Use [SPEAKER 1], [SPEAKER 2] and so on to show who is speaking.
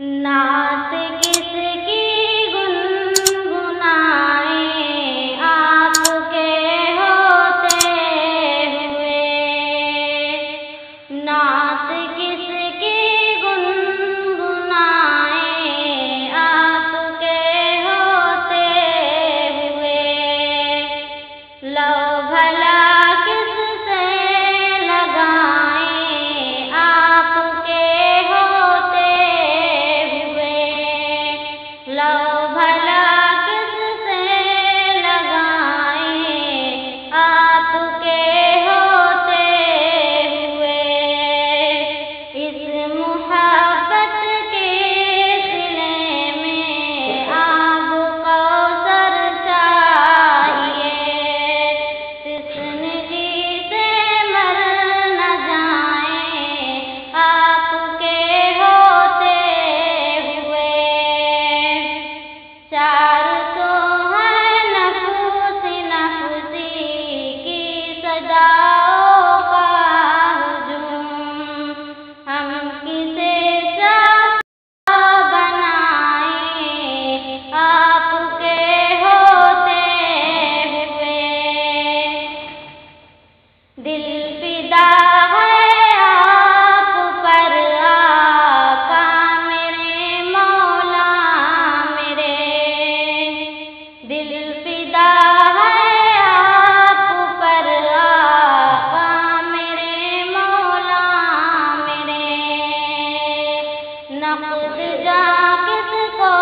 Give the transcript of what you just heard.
[SPEAKER 1] نعت کس کی گنگنائیں آپ کے ہوتے ہوئے، نعت کس کی گنگنائیں آپ کے ہوتے ہوئے، لو بھلا کس سے لگائیں آپ کے ہوتے ہوئے، لو بھلا کس سے لگائیں آپ کے ہوتے ہوئے، اس محبت کے سلے میں آب کوثر چاہیے، تشنگی سے مر نہ جائیں آپ کے ہوتے ہوئے، چار تو ہے نفس نفسی کی صداؤں کا ہجوم، ہم کسے چاہتا بنائیں آپ کے ہوتے ہوئے، دل فدا ہے آپ پر آقا میرے مولا میرے، دل فدا ہے آپ پر آقا میرے مولا میرے، نقد جاں کس کو